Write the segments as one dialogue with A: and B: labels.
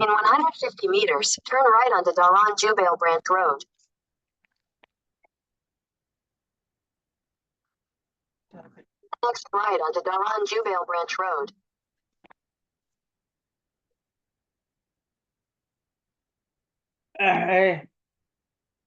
A: In 150 meters, turn right onto Daran Jubail Branch Road. Next right onto Daran Jubail Branch Road.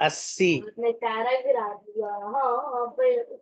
B: 80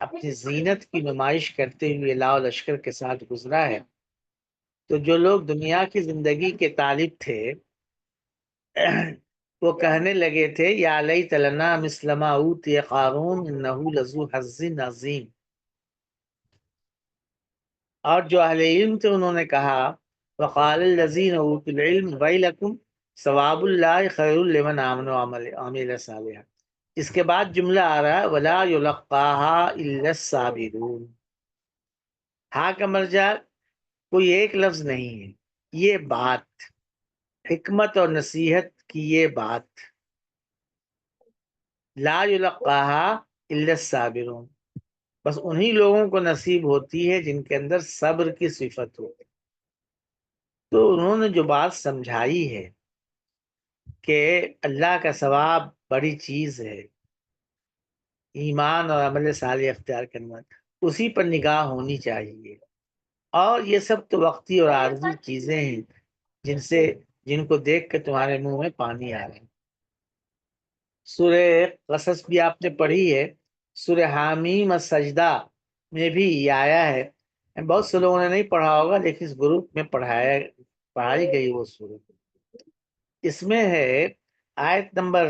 B: اپنی زینت کی نمائش کرتے ہوئے لاؤ لشکر کے ساتھ گزرا ہے، تو جو لوگ دنیا کی زندگی کے طالب تھے وہ کہنے لگے تھے یا لیت لنا مثل ما اوتی قارون انہ لذو حظ عظیم، اور جو اہل علم تھے انہوں نے کہا وقال الذین اوتوا العلم ویلکم ثواب اللہ خیر لمن آمن وعمل صالحا، اس کے بعد جملہ آ رہا ہے ولا یلقاها الا الصابرون، ہاں کا مرجع کوئی ایک لفظ نہیں ہے، یہ بات حکمت اور نصیحت کی، یہ بات لا یلقاها الا الصابرون، بس انہی لوگوں کو نصیب ہوتی ہے جن کے اندر صبر کی صفت ہو۔ تو انہوں نے جو بات سمجھائی ہے کہ اللہ کا ثواب بڑی چیز ہے، ایمان اور عمل صالح اختیار کرنا، اسی پر نگاہ ہونی چاہیے، اور یہ سب تو وقتی اور عارضی چیزیں ہیں جن کو دیکھ کے تمہارے منہ میں پانی آ رہا ہے۔ سورہ قصص بھی آپ نے پڑھی ہے، سورہ حامیم السجدہ میں بھی یہ آیا ہے، بہت سے لوگوں نے نہیں پڑھا ہوگا لیکن اس گروپ میں پڑھائی گئی وہ سورہ، اس میں ہے آیت نمبر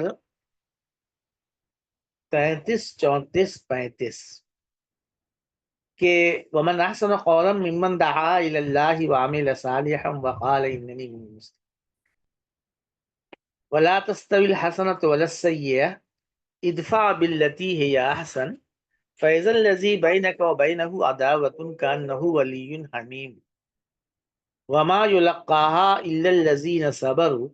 B: 33 34 35 کہ ومن احسن قولا ممن دعا الى اللہ وعمل صالحا وقال اننی من المسلمین ولا تستوی الحسنۃ ولا السیئۃ ادفع بالتي هي احسن فاذا الذي بينك وبينه عداوة كأنه ولي حميم وما يلقاها الا الذين صبروا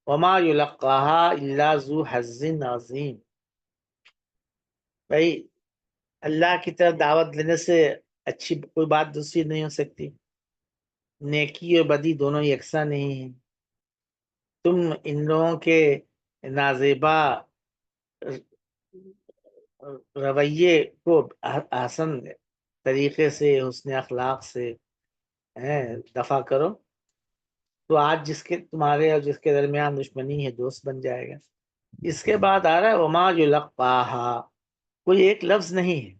B: وما يلقاها الا ذو حظ عظیم۔ بھائی اللہ کی طرف دعوت دینے سے اچھی کوئی بات دوسری نہیں ہو سکتی، نیکی اور بدی دونوں یکساں نہیں ہیں، تم ان لوگوں کے نازیبا رویے کو احسن طریقے سے حسن اخلاق سے دفع کرو، تو آج تمہارے اور جس کے درمیان دشمنی ہے دوست بن جائے گا۔ اس کے بعد آ رہا ہے وما یلقاہا، کوئی ایک لفظ نہیں ہے،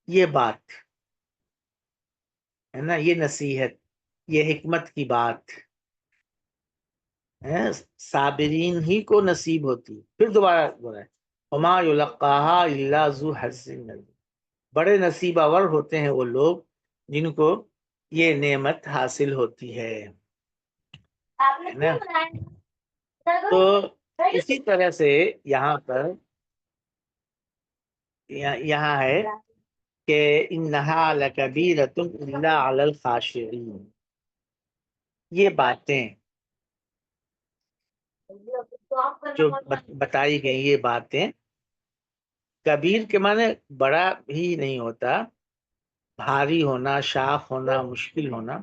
B: یہ بات ہے نا، یہ نصیحت، یہ حکمت کی بات ہے، صابرین ہی کو نصیب ہوتی۔ پھر دوبارہ بولا ہے وما یلقاہا الا ذو حظ عظیم، بڑے نصیب آور ہوتے ہیں وہ لوگ جن کو یہ نعمت حاصل ہوتی ہے نا۔ تو اسی طرح سے یہاں پر یہاں ہے کہ انہا لکبیرۃ الا علی الخاشعین، یہ باتیں جو بتائی گئی، یہ باتیں کبیر کے معنی بڑا بھی نہیں ہوتا، بھاری ہونا، شاق ہونا، مشکل ہونا،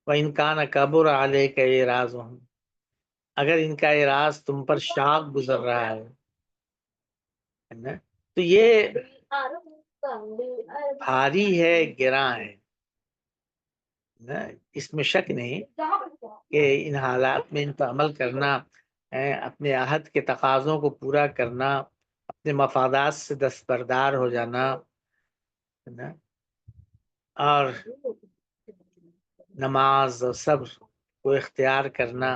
B: وَإِنْ كَانَ كَبُرَ عَلَيْكَ إِعْرَاضُهُمْ، اگر ان کا اعراض تم پر شاق گزر رہا ہے نا، تو یہ بھاری ہے، گراں ہے نا، اس میں شک نہیں کہ ان حالات میں ان پر عمل کرنا، اپنے عہد کے تقاضوں کو پورا کرنا، اپنے مفادات سے دستبردار ہو جانا نا، اور نماز اور صبر کو اختیار کرنا،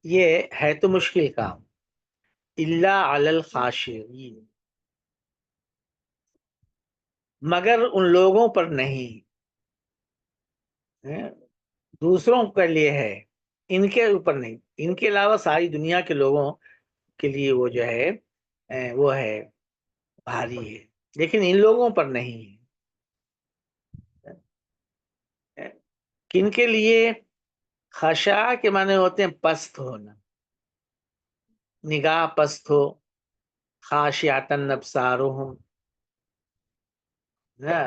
B: یہ ہے تو مشکل کام، الا علی الخاشعین، مگر ان لوگوں پر نہیں، دوسروں کے لیے ہے، ان کے اوپر نہیں، ان کے علاوہ ساری دنیا کے لوگوں کے لیے وہ جو ہے وہ ہے، بھاری ہے، لیکن ان لوگوں پر نہیں ہے۔ کن کے لیے؟ خشاع کے معنی ہوتے ہیں پست ہونا، نگاہ پست ہو، خاشعۃ ابصارہم،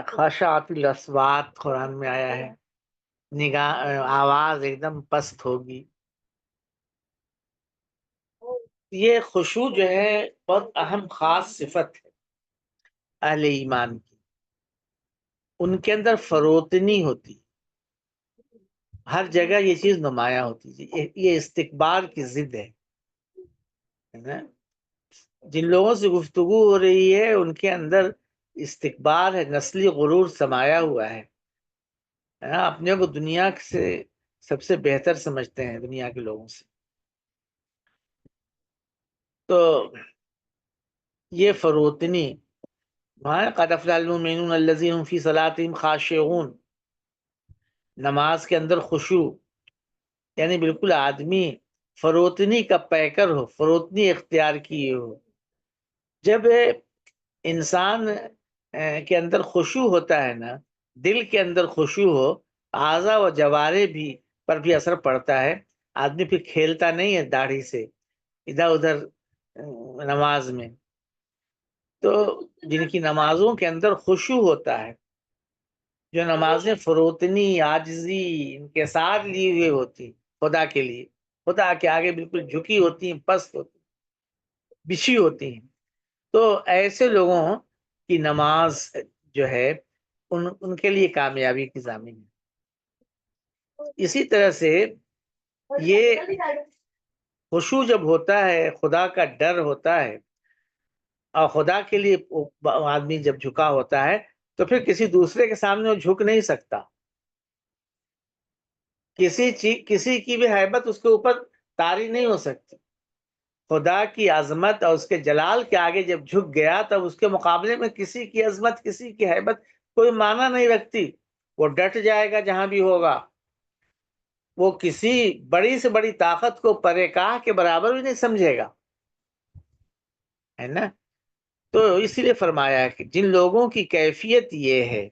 B: خشعت الاصوات قرآن میں آیا ہے، نگاہ آواز ایک دم پست ہوگی۔ یہ خشوع جو ہے بہت اہم خاص صفت ہے اہل ایمان کی، ان کے اندر فروتنی ہوتی، ہر جگہ یہ چیز نمایاں ہوتی ہے، یہ استکبار کی ضد ہے نا؟ جن لوگوں سے گفتگو ہو رہی ہے ان کے اندر استکبار ہے، نسلی غرور سمایا ہوا ہے نا، اپنے کو دنیا سے سب سے بہتر سمجھتے ہیں دنیا کے لوگوں سے. تو یہ فروتنی قد افلح المؤمنون الذین هم فی صلاتهم خاشعون، نماز کے اندر خشوع، یعنی بالکل آدمی فروتنی کا پیکر ہو، فروتنی اختیار کیے ہو. جب انسان کے اندر خشوع ہوتا ہے نا، دل کے اندر خشوع ہو، اعضاء و جوارح بھی پر بھی اثر پڑتا ہے. آدمی پھر کھیلتا نہیں ہے داڑھی سے ادھر ادھر نماز میں. تو جن کی نمازوں کے اندر خشوع ہوتا ہے، جو نمازیں فروتنی، عاجزی، انکسار لی ہوئی ہوتی خدا کے لیے، خدا کے آگے بالکل جھکی ہوتی ہیں، پست ہوتی، بچھی ہوتی ہیں، تو ایسے لوگوں کی نماز جو ہے ان کے لیے کامیابی کی ضامن ہے. اسی طرح سے یہ خشوع جب ہوتا ہے، خدا کا ڈر ہوتا ہے، اور خدا کے لیے آدمی جب جھکا ہوتا ہے تو پھر کسی دوسرے کے سامنے وہ جھک نہیں سکتا. کسی کی بھی ہیبت اس کے اوپر طاری نہیں ہو سکتی. خدا کی عظمت اور اس کے جلال کے آگے جب جھک گیا تب اس کے مقابلے میں کسی کی عظمت، کسی کی ہیبت کوئی معنی نہیں رکھتی. وہ ڈٹ جائے گا جہاں بھی ہوگا، وہ کسی بڑی سے بڑی طاقت کو پرے کاہ کے برابر بھی نہیں سمجھے گا، ہے نا. تو اس لیے فرمایا کہ جن لوگوں کی کیفیت یہ ہے،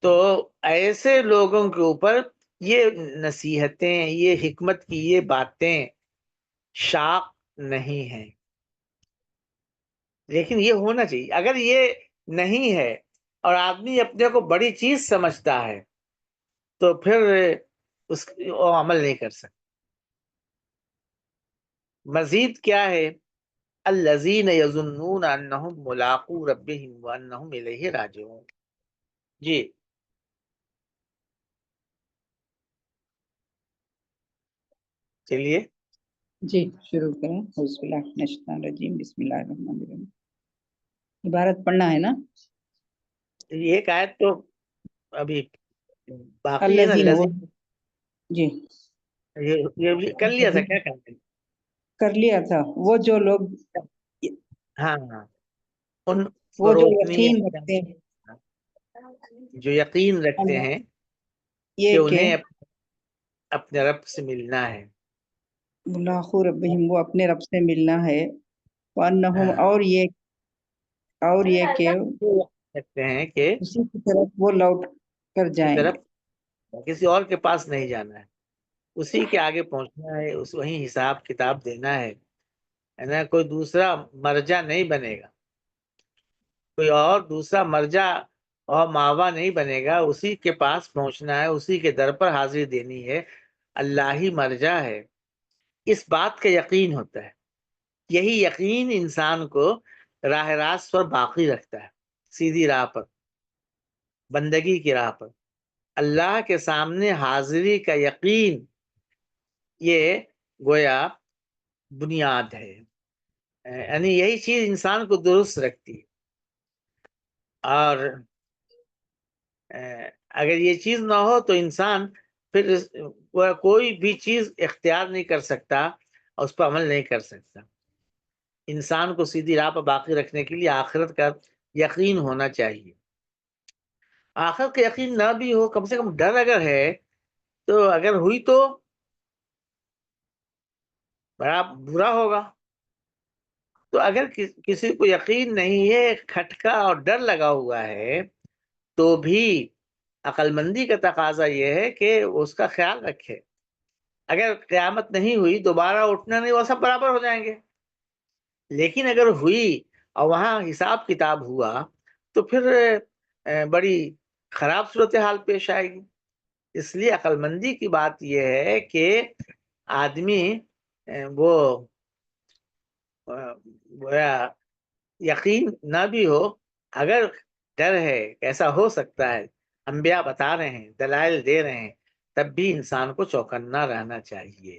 B: تو ایسے لوگوں کے اوپر یہ نصیحتیں، یہ حکمت کی یہ باتیں شاق نہیں ہیں. لیکن یہ ہونا چاہیے. اگر یہ نہیں ہے اور آدمی اپنے کو بڑی چیز سمجھتا ہے تو پھر وہ عمل نہیں کر سکتا. مزید کیا ہے؟ الذین یظنون انہم ملاقو ربہم وانہم الیہ راجعون. جی چلیے.
C: جی شروع کریں. اعوذ باللہ من الشیطان الرجیم، بسم اللہ الرحمن الرحیم. عبارت پڑھنا ہے نا؟
B: ایک آیت تو ابھی باقی ہے نا.
C: الذین، وہ جی
B: یہ کر لیا تھا کیا کرتے؟
C: کر لیا تھا. وہ جو لوگ،
B: ہاں ہاں، ان
C: وہ جو
B: فروتنی
C: یقین رکھتے ہیں
B: جو یقین رکھتے ہیں کہ
C: یہ کہ
B: انہیں اپنے رب سے ملنا ہے.
C: ملاقو ربہم، وہ اپنے رب سے ملنا ہے. وانہم،
B: ہاں،
C: اور یہ کہ
B: رکھتے ہیں کہ
C: اسی کی طرف وہ لوٹ کر
B: کی
C: جائیں
B: طرف
C: گے.
B: کسی اور کے پاس نہیں جانا ہے، اسی کے آگے پہنچنا ہے، وہیں حساب کتاب دینا ہے نا. کوئی دوسرا مرجع نہیں بنے گا، کوئی اور دوسرا مرجع اور ماوا نہیں بنے گا. اسی کے پاس پہنچنا ہے، اسی کے در پر حاضری دینی ہے. اللہ ہی مرجع ہے. اس بات کا یقین ہوتا ہے. یہی یقین انسان کو راہ راست پر باقی رکھتا ہے، سیدھی راہ پر، بندگی کی راہ پر. اللہ کے سامنے حاضری کا یقین یہ گویا بنیاد ہے. یعنی یہی چیز انسان کو درست رکھتی ہے. اور اگر یہ چیز نہ ہو تو انسان پھر کوئی بھی چیز اختیار نہیں کر سکتا اور اس پر عمل نہیں کر سکتا. انسان کو سیدھی راہ پر باقی رکھنے کے لیے آخرت کا یقین ہونا چاہیے. آخرت کا یقین نہ بھی ہو، کم سے کم ڈر اگر ہے تو اگر ہوئی تو بڑا برا ہوگا. تو اگر کسی کو یقین نہیں ہے، کھٹکا اور ڈر لگا ہوا ہے، تو بھی عقل مندی کا تقاضا یہ ہے کہ اس کا خیال رکھے. اگر قیامت نہیں ہوئی، دوبارہ اٹھنا نہیں، وہ سب برابر ہو جائیں گے. لیکن اگر ہوئی اور وہاں حساب کتاب ہوا تو پھر بڑی خراب صورتحال پیش آئے گی. اس لیے عقل مندی کی بات یہ ہے کہ آدمی وہ یقین نہ بھی ہو، اگر ڈر ہے ایسا ہو سکتا ہے، انبیاء بتا رہے ہیں، دلائل دے رہے ہیں، تب بھی انسان کو چوکنا رہنا چاہیے.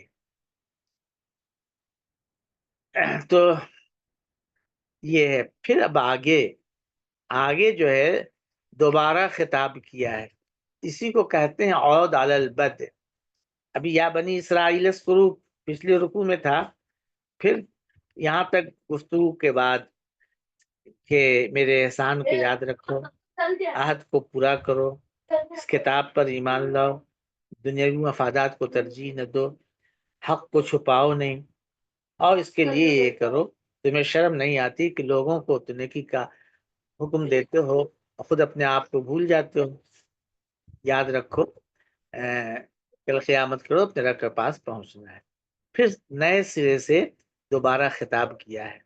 B: تو یہ ہے. پھر اب آگے آگے جو ہے دوبارہ خطاب کیا ہے، اسی کو کہتے ہیں عود علی البد. ابھی یا بنی اسرائیل اذکروا پچھلے رکوع میں تھا، پھر یہاں تک گفتگو کے بعد کہ میرے احسان کو یاد رکھو، عہد کو پورا کرو، اس کتاب پر ایمان لاؤ، دنیاوی مفادات کو ترجیح نہ دو، حق کو چھپاؤ نہیں، اور اس کے لیے یہ کرو، تمہیں شرم نہیں آتی کہ لوگوں کو تو نیکی کا حکم دیتے ہو، خود اپنے آپ کو بھول جاتے ہو. یاد رکھو کل قیامت کرو اپنے رب کے پاس پہنچنا ہے. پھر نئے سرے سے دوبارہ خطاب کیا ہے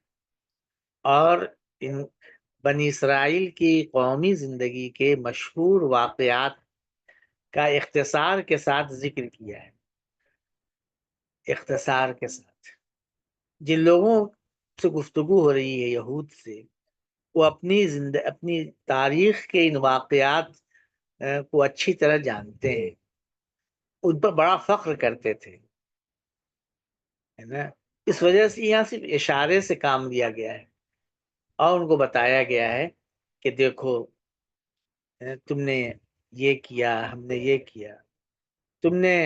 B: اور ان بنی اسرائیل کی قومی زندگی کے مشہور واقعات کا اختصار کے ساتھ ذکر کیا ہے. اختصار کے ساتھ جن لوگوں سے گفتگو ہو رہی ہے یہود سے، وہ اپنی تاریخ کے ان واقعات کو اچھی طرح جانتے ہیں، ان پر بڑا فخر کرتے تھے، ہے نا. اس وجہ سے یہاں صرف اشارے سے کام لیا گیا ہے اور ان کو بتایا گیا ہے کہ دیکھو تم نے یہ کیا، ہم نے یہ کیا، تم نے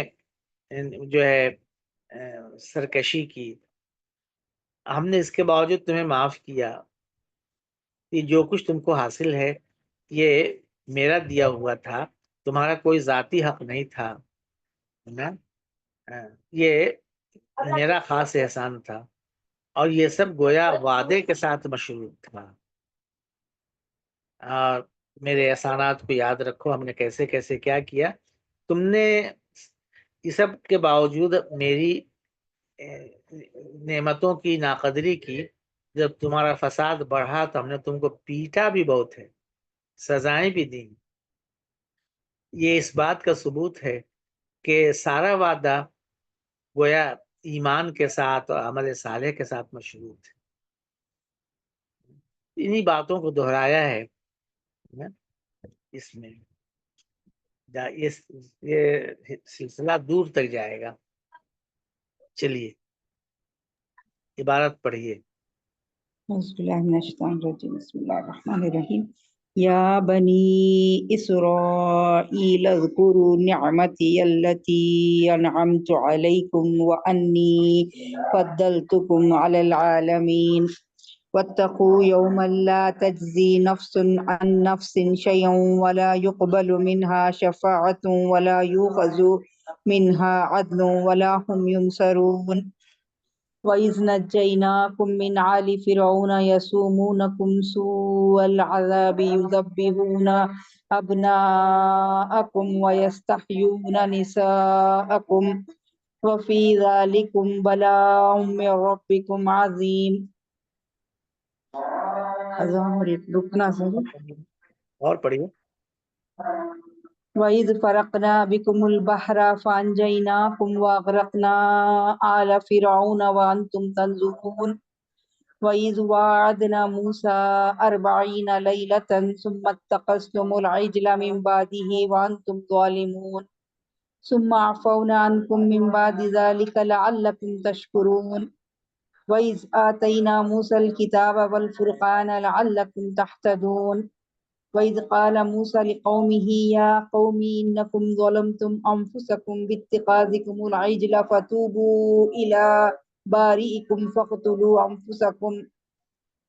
B: جو ہے سرکشی کی، ہم نے اس کے باوجود تمہیں معاف کیا. یہ جو کچھ تم کو حاصل ہے یہ میرا دیا ہوا تھا، تمہارا کوئی ذاتی حق نہیں تھا، ہے نا. یہ میرا خاص احسان تھا، اور یہ سب گویا وعدے کے ساتھ مشروط تھا. اور میرے احسانات کو یاد رکھو، ہم نے کیسے کیسے کیا کیا. تم نے یہ سب کے باوجود میری نعمتوں کی ناقدری کی. جب تمہارا فساد بڑھا تو ہم نے تم کو پیٹا بھی بہت ہے، سزائیں بھی دیں. یہ اس بات کا ثبوت ہے کہ سارا وعدہ گویا ایمان کے ساتھ اور عمل صالح کے ساتھ مشروط ہے. انہی باتوں کو دہرایا ہے اس میں. یہ سلسلہ دور تک جائے گا. چلیے عبارت پڑھیے.
C: أعوذ بالله من الشيطان الرجيم بسم الله الرحمن الرحيم يا بني إسرائيل اذكروا نعمتي التي أنعمت عليكم وأني فضلتكم على العالمين واتقوا يوما لا تجزي نفس عن نفس شيئا ولا يقبل منها شفاعة ولا يؤخذ منها عدل ولا هم ينصرون وَإِذْ نَجَّيْنَاكُمْ مِنْ آلِ فِرْعَوْنَ يَسُومُونَكُمْ سُوءَ الْعَذَابِ يُذَبِّحُونَ أَبْنَاءَكُمْ وَيَسْتَحْيُونَ نِسَاءَكُمْ وَفِي ذَلِكُمْ بَلَاءٌ مِّن رَّبِّكُمْ عَظِيمٌ. رکنا ضرور.
B: اور پڑھیے.
C: وَإِذْ فَرَقْنَا بِكُمُ الْبَحْرَ فَأَنْجَيْنَاكُمْ وَأَغْرَقْنَا آلَ فِرْعَوْنَ وَأَنْتُمْ تَنظُرُونَ. وَإِذْ وَاعَدْنَا مُوسَىٰ 40 لَيْلَةً ثُمَّ اتَّخَذْتُمُ الْعِجْلَ مِنْ بَعْدِهِ وَأَنْتُمْ ظَالِمُونَ. ثُمَّ عَفَوْنَا عَنْكُمْ مِنْ بَعْدِ ذَلِكَ لَعَلَّكُمْ تَشْكُرُونَ. وَإِذْ آتَيْنَا مُوسَى الْكِتَابَ وَالْفُرْقَانَ لَعَلَّكُمْ تَهْتَدُونَ. وَإِذْ قَالَ مُوسَى لِقَوْمِهِ يَا قَوْمِ إِنَّكُمْ ظَلَمْتُمْ أَنفُسَكُمْ بِاتِّخَاذِكُمُ الْعِجْلَ فَتُوبُوا إِلَىٰ بَارِئِكُمْ فَاقْتُلُوا أَنفُسَكُمْ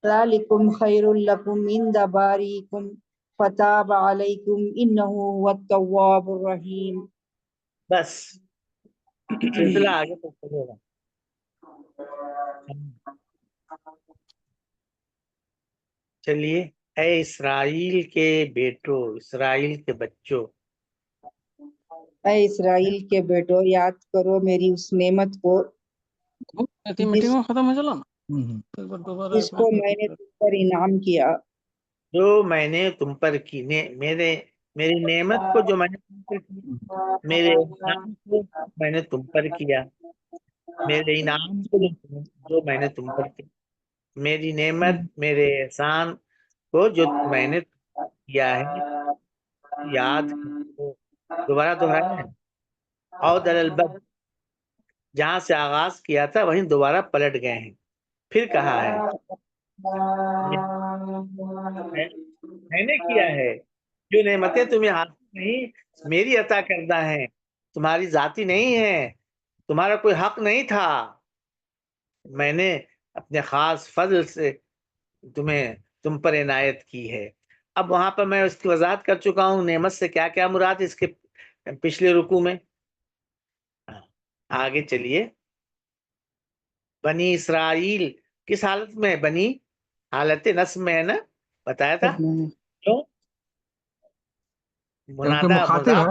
C: ذَلِكُمْ خَيْرٌ لَكُمْ عِندَ بَارِئِكُمْ فَتَابَ عَلَيْكُمْ إِنَّهُ هُوَ التَّوَّابُ الرَّحِيمُ.
B: بس سلسلہ آگے تک چلے گا. چلیے. اے اسرائیل کے بیٹو، اسرائیل کے بچوں،
C: اے اسرائیل کے بیٹو یاد کرو میری اس نعمت کو
D: میٹنگ میں ختم ہو چلا نا
C: جس کو میں نے تم پر انعام کیا.
B: جو میں نے تم پر کی میری نعمت کو جو میں نے تم پر کی، میرے انعام کو میں نے تم پر کیا، میرے انعام کو جو میں نے تم پر کیا، میری نعمت، میرے احسان کو جو میں نے کیا ہے یاد کرو. دوبارہ دہرایا ہے. عود علی البد، جہاں سے آغاز کیا تھا وہیں دوبارہ پلٹ گئے ہیں. پھر کہا ہے میں نے کیا ہے. جو نعمتیں تمہیں حاصل نہیں میری عطا کردہ ہیں، تمہاری ذاتی نہیں ہے، تمہارا کوئی حق نہیں تھا. میں نے اپنے خاص فضل سے تم پر عنایت کی ہے. اب وہاں پر میں اس کی وضاحت کر چکا ہوں نعمت سے کیا کیا مراد اس کے پچھلے رکوع میں. آگے چلیے. بنی اسرائیل کس حالت میں ہے؟ بنی حالت نصب میں ہے نا، بتایا تھا. کیوں؟
D: کیونکہ
B: منادہ
D: مخاطب ہے.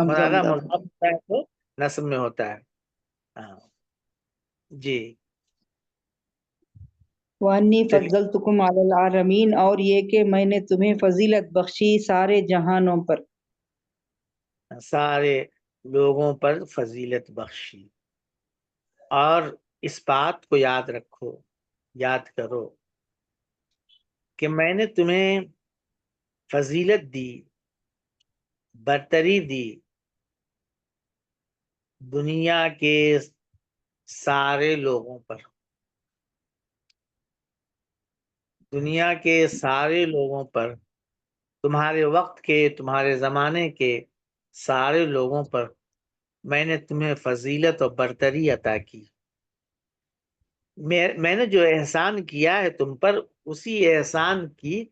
B: منادہ مضاف ہوتا ہے تو نصب میں ہوتا ہے. ہاں جی
C: وانی
B: چلیے.
C: فضلتکم علی العالمین، اور یہ کہ میں نے تمہیں فضیلت بخشی سارے جہانوں پر.
B: سارے لوگوں پر فضیلت بخشی. اور اس بات کو یاد رکھو، یاد کرو کہ میں نے تمہیں فضیلت دی، برتری دی دنیا کے سارے لوگوں پر. دنیا کے سارے لوگوں پر، تمہارے وقت کے، تمہارے زمانے کے سارے لوگوں پر میں نے تمہیں فضیلت اور برتری عطا کی. میں نے جو احسان کیا ہے تم پر، اسی احسان کی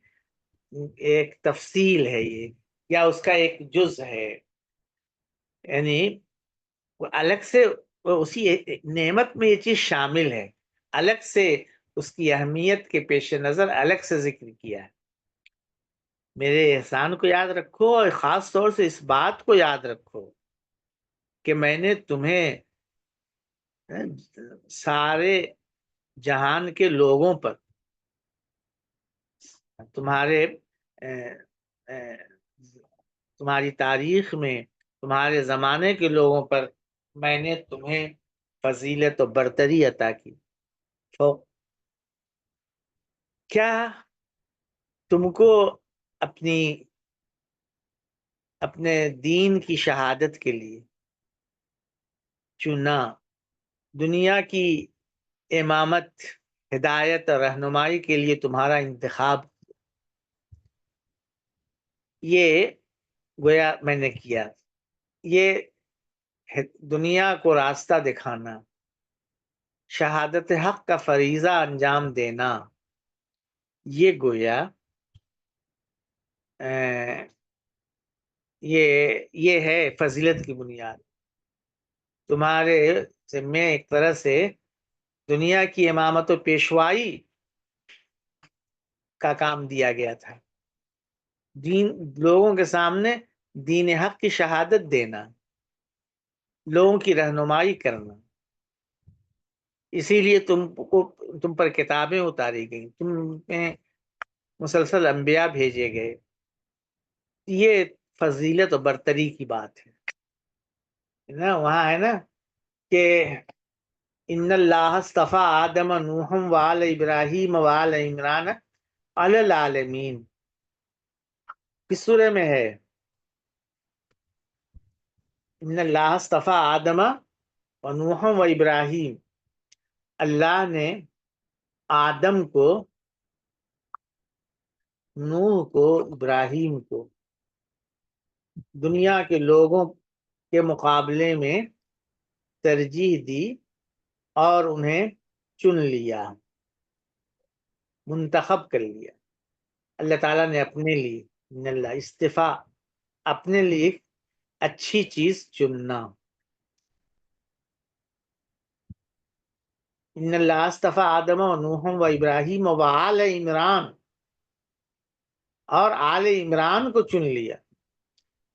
B: ایک تفصیل ہے یہ، یا اس کا ایک جز ہے. یعنی الگ سے اسی نعمت میں یہ چیز شامل ہے، الگ سے اس کی اہمیت کے پیش نظر الگ سے ذکر کیا ہے. میرے احسان کو یاد رکھو، اور خاص طور سے اس بات کو یاد رکھو کہ میں نے تمہیں سارے جہان کے لوگوں پر، تمہاری تاریخ میں، تمہارے زمانے کے لوگوں پر میں نے تمہیں فضیلت و برتری عطا کی. تو کیا تم کو اپنے دین کی شہادت کے لیے چنا، دنیا کی امامت، ہدایت اور رہنمائی کے لیے تمہارا انتخاب، یہ گویا میں نے کیا. یہ دنیا کو راستہ دکھانا، شہادت حق کا فریضہ انجام دینا، یہ گویا یہ ہے فضیلت کی بنیاد. تمہارے ذمہ ایک طرح سے دنیا کی امامت و پیشوائی کا کام دیا گیا تھا. لوگوں کے سامنے دین حق کی شہادت دینا، لوگوں کی رہنمائی کرنا. اسی لیے تم پر کتابیں اتاری گئیں، تم میں مسلسل انبیاء بھیجے گئے. یہ فضیلت و برتری کی بات ہے نا. وہاں ہے نا کہ ان اللہ اصطفیٰ آدم نوح وآل ابراہیم وآل عمران علی العالمین. کس سورہ میں ہے؟ ان اللہ اصطفیٰ آدم و نوح و ابراہیم. اللہ نے آدم کو، نوح کو، ابراہیم کو دنیا کے لوگوں کے مقابلے میں ترجیح دی اور انہیں چن لیا، منتخب کر لیا. اللہ تعالیٰ نے اپنے لیے، ان اللہ استفاء، اپنے لیے اچھی چیز چننا. ان اللہ اصطفیٰ آدم و نوح و ابراہیم و آل عمران، اور آل عمران کو چن لیا.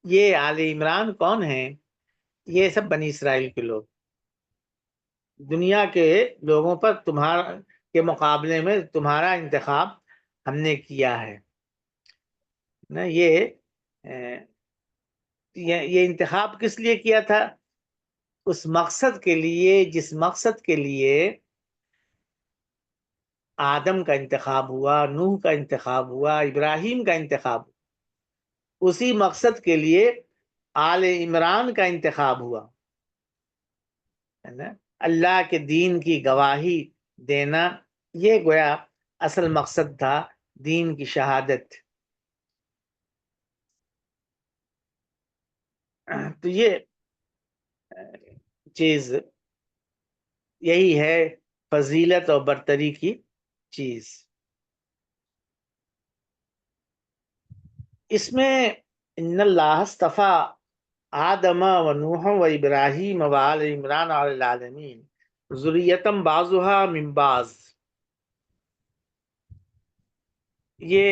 B: یہ آل عمران کون ہیں؟ یہ سب بنی اسرائیل کے لوگ. دنیا کے لوگوں پر کے مقابلے میں تمہارا انتخاب ہم نے کیا ہے نا. یہ انتخاب کس لیے کیا تھا؟ اس مقصد کے لیے جس مقصد کے لیے آدم کا انتخاب ہوا، نوح کا انتخاب ہوا، ابراہیم کا انتخاب ہوا. اسی مقصد کے لیے آل عمران کا انتخاب ہوا ہے نا. اللہ کے دین کی گواہی دینا، یہ گویا اصل مقصد تھا دین کی شہادت. تو یہ چیز یہی ہے فضیلت اور برتری کی چیز. اس میں ان اللہ اصطفیٰ آدم و نوح و ابراہیم و آل عمران علی العالمین ذریتم بعضها من بعض. یہ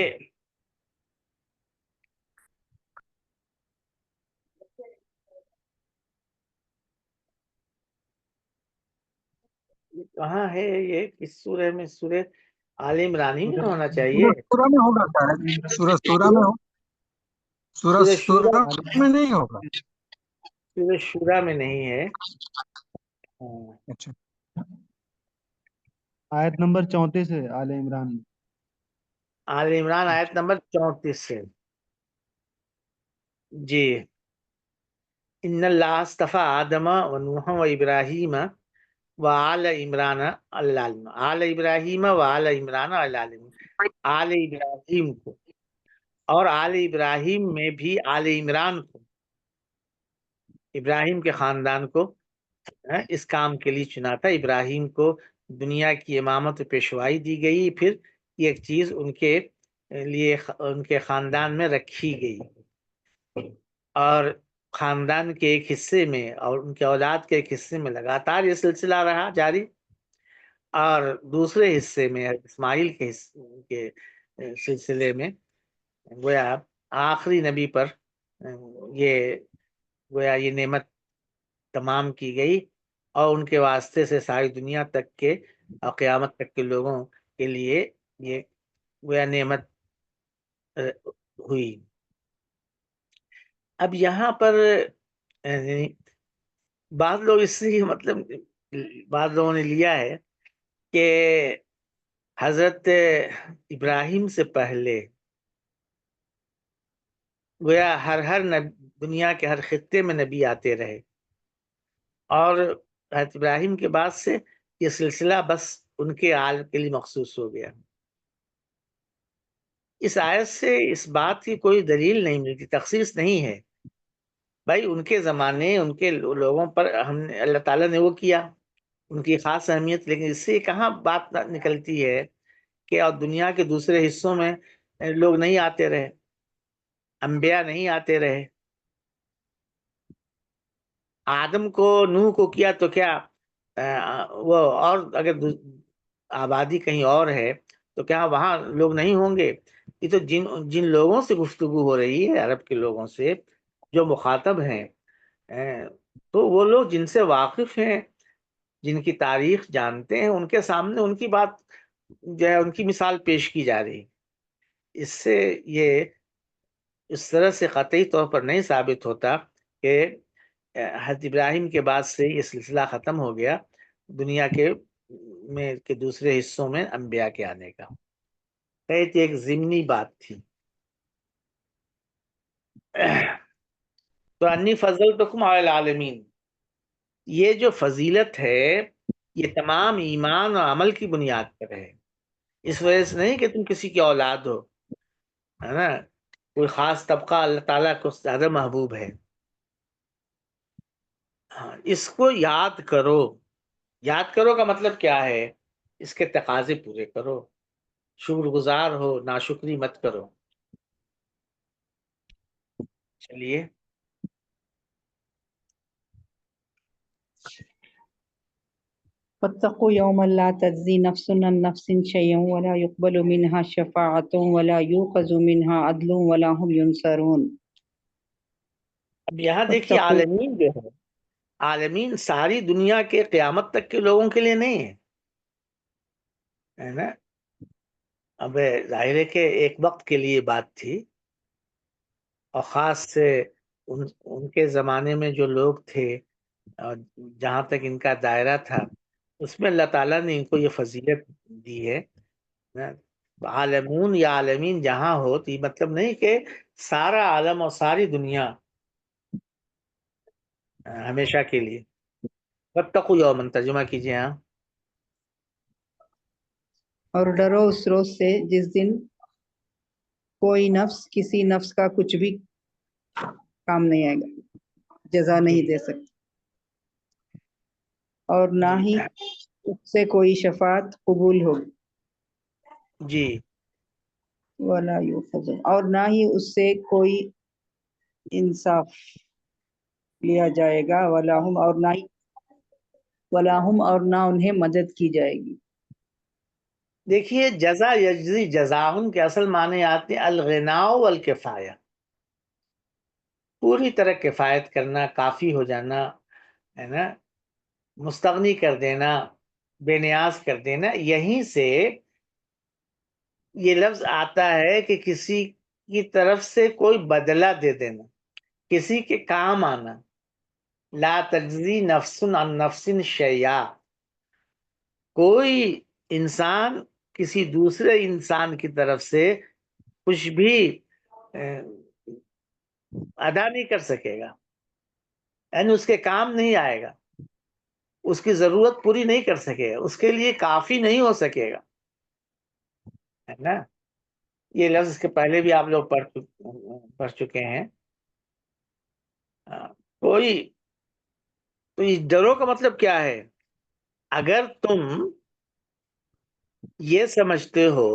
B: کہاں ہے؟ یہ کس سورہ میں؟ سورہ آل عمران ہی میں ہونا چاہیے.
E: سورہ میں ہوگا شاید، سورہ میں ہو،
B: سورہ شورا
E: میں نہیں ہوگا.
B: سورہ شورا میں نہیں ہے.
E: اچھا،
F: آیت نمبر 34 ہے آل عمران میں.
B: آل عمران آیت نمبر 34 سے. جی. ان اللہ اصطفیٰ آدم و نوح و ابراہیم و آل عمران علی العالمین. آل ابراہیم و آل عمران علی العالمین. آل ابراہیم کو اور آل ابراہیم میں بھی آل عمران کو، ابراہیم کے خاندان کو اس کام کے لیے چنا تھا. ابراہیم کو دنیا کی امامت و پیشوائی دی گئی، پھر یہ ایک چیز ان کے لیے ان کے خاندان میں رکھی گئی، اور خاندان کے ایک حصے میں اور ان کے اولاد کے ایک حصے میں لگاتار یہ سلسلہ رہا جاری، اور دوسرے حصے میں اسماعیل کے سلسلے میں گویا آخری نبی پر یہ گویا یہ نعمت تمام کی گئی، اور ان کے واسطے سے ساری دنیا تک کے اور قیامت تک کے لوگوں کے لیے یہ گویا نعمت ہوئی. اب یہاں پر بعض لوگ اس سے مطلب بعض لوگوں نے لیا ہے کہ حضرت ابراہیم سے پہلے گویا ہر دنیا کے ہر خطے میں نبی آتے رہے، اور حضرت ابراہیم کے بعد سے یہ سلسلہ بس ان کے آل کے لیے مخصوص ہو گیا. اس آیت سے اس بات کی کوئی دلیل نہیں ملتی، تخصیص نہیں ہے. بھائی ان کے زمانے ان کے لوگوں پر ہم نے اللہ تعالیٰ نے وہ کیا، ان کی خاص اہمیت، لیکن اس سے کہاں بات نکلتی ہے کہ اور دنیا کے دوسرے حصوں میں لوگ نہیں آتے رہے، انبیاء نہیں آتے رہے. آدم کو نوح کو کیا تو کیا وہ اور اگر آبادی کہیں اور ہے تو کیا وہاں لوگ نہیں ہوں گے؟ یہ تو جن لوگوں سے گفتگو ہو رہی ہے، عرب کے لوگوں سے جو مخاطب ہیں، تو وہ لوگ جن سے واقف ہیں، جن کی تاریخ جانتے ہیں، ان کے سامنے ان کی بات جو ہے ان کی مثال پیش کی جا رہی. اس سے یہ اس طرح سے قطعی طور پر نہیں ثابت ہوتا کہ حضرت ابراہیم کے بعد سے یہ سلسلہ ختم ہو گیا دنیا کے دوسرے حصوں میں انبیاء کے آنے کا. یہ ایک ضمنی بات تھی. تو انی فضلتکم علی العالمین، یہ جو فضیلت ہے یہ تمام ایمان اور عمل کی بنیاد پر ہے. اس وجہ سے نہیں کہ تم کسی کی اولاد ہو، ہے نا، کوئی خاص طبقہ اللہ تعالیٰ کو زیادہ محبوب ہے. اس کو یاد کرو. یاد کرو کا مطلب کیا ہے؟ اس کے تقاضے پورے کرو، شکر گزار ہو، ناشکری مت کرو. چلیے
C: فاتقوا يوما لا تجزي نفس عن نفس شيئا ولا يقبل منها شفاعة ولا يؤخذ منها عدل ولا هم ينصرون.
B: اب یہاں دیکھیے عالمین جو ہے، عالمین ساری دنیا کے قیامت تک کے لوگوں کے لیے نہیں ہے نا. اب ظاہر ہے کہ ایک وقت کے لیے بات تھی، اور خاص سے ان کے زمانے میں جو لوگ تھے اور جہاں تک ان کا دائرہ تھا، اس میں اللہ تعالیٰ نے ان کو یہ فضیلت دی ہے. عالمون یا عالمین جہاں ہو تو یہ مطلب نہیں کہ سارا عالم اور ساری دنیا ہمیشہ کے لیے. واتقوا یومن، ترجمہ کیجئے. ہاں،
C: اور ڈرو اس روز سے جس دن کوئی نفس کسی نفس کا کچھ بھی کام نہیں آئے گا. جزا نہیں دے سکتے، اور نہ ہی اس سے کوئی شفاعت قبول ہوگی،
B: جی
C: ولا یؤخذ، اور نہ ہی اس سے کوئی انصاف لیا جائے گا، ولا ہم، اور نہ ہی ولا ہم، اور نہ انہیں مدد کی جائے گی۔
B: دیکھیے، جزا یجزی جزاہم کے اصل معنی آتے ہیں الغناء والکفایہ، پوری طرح کفایت کرنا، کافی ہو جانا، ہے نا، مستغنی کر دینا، بے نیاز کر دینا۔ یہیں سے یہ لفظ آتا ہے کہ کسی کی طرف سے کوئی بدلہ دے دینا، کسی کے کام آنا۔ لا تجزی نفس عن نفس شیئا، کوئی انسان کسی دوسرے انسان کی طرف سے کچھ بھی ادا نہیں کر سکے گا، یعنی اس کے کام نہیں آئے گا، اس کی ضرورت پوری نہیں کر سکے گا، اس کے لیے کافی نہیں ہو سکے گا، ہے نا۔ یہ لفظ اس کے پہلے بھی آپ لوگ پڑھ چکے ہیں۔ کوئی تو اس ڈرو کا مطلب کیا ہے؟ اگر تم یہ سمجھتے ہو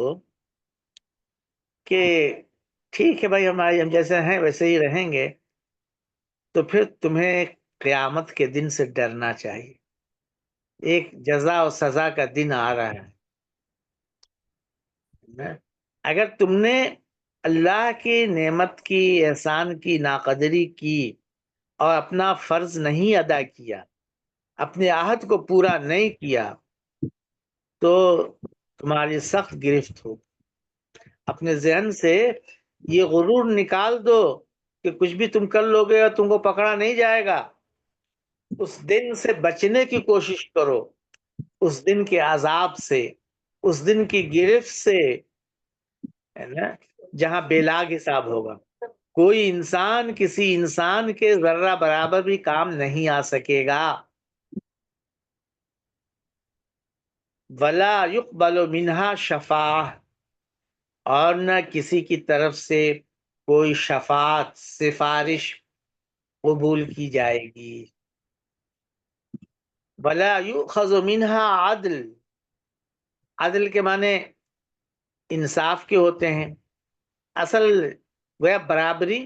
B: کہ ٹھیک ہے بھائی، ہم جیسے ہیں ویسے ہی رہیں گے، تو پھر تمہیں قیامت کے دن سے ڈرنا چاہیے۔ ایک جزا اور سزا کا دن آ رہا ہے۔ اگر تم نے اللہ کی نعمت کی، احسان کی ناقدری کی اور اپنا فرض نہیں ادا کیا، اپنے عہد کو پورا نہیں کیا، تو تمہاری سخت گرفت ہو۔ اپنے ذہن سے یہ غرور نکال دو کہ کچھ بھی تم کر لو گے اور تم کو پکڑا نہیں جائے گا۔ اس دن سے بچنے کی کوشش کرو، اس دن کے عذاب سے، اس دن کی گرفت سے، ہے نا، جہاں بے لاگ حساب ہوگا۔ کوئی انسان کسی انسان کے ذرہ برابر بھی کام نہیں آ سکے گا۔ ولا يقبل منها شفاعہ، اور نہ کسی کی طرف سے کوئی شفاعت، سفارش قبول کی جائے گی۔ ولا يؤخذ منها عدل، عدل کے معنی انصاف کے ہوتے ہیں، اصل وہ برابری،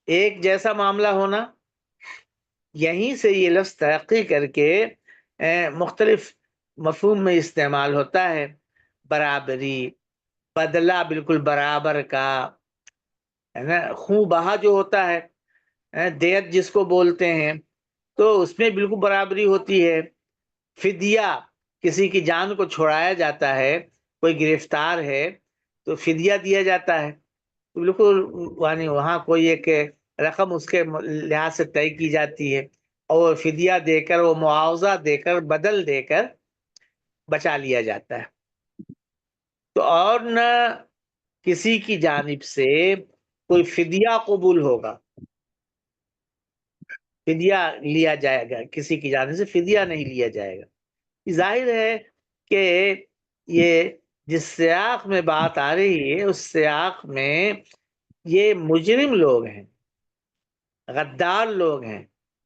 B: ایک جیسا معاملہ ہونا۔ یہیں سے یہ لفظ ترقی کر کے مختلف مفہوم میں استعمال ہوتا ہے۔ برابری، بدلہ بالکل برابر کا، ہے نا۔ خوں بہا جو ہوتا ہے، دیت جس کو بولتے ہیں، تو اس میں بالکل برابری ہوتی ہے۔ فدیہ، کسی کی جان کو چھڑایا جاتا ہے، کوئی گرفتار ہے تو فدیہ دیا جاتا ہے، بالکل، یعنی وہاں کوئی ایک رقم اس کے لحاظ سے طے کی جاتی ہے، اور فدیہ دے کر، وہ معاوضہ دے کر، بدل دے کر بچا لیا جاتا ہے۔ تو اور نہ کسی کی جانب سے کوئی فدیہ قبول ہوگا، فدیہ لیا جائے گا، کسی کی جانب سے فدیہ نہیں لیا جائے گا۔ ظاہر ہے کہ یہ جس سیاق میں بات آ رہی ہے، اس سیاق میں یہ مجرم لوگ ہیں، غدار لوگ ہیں،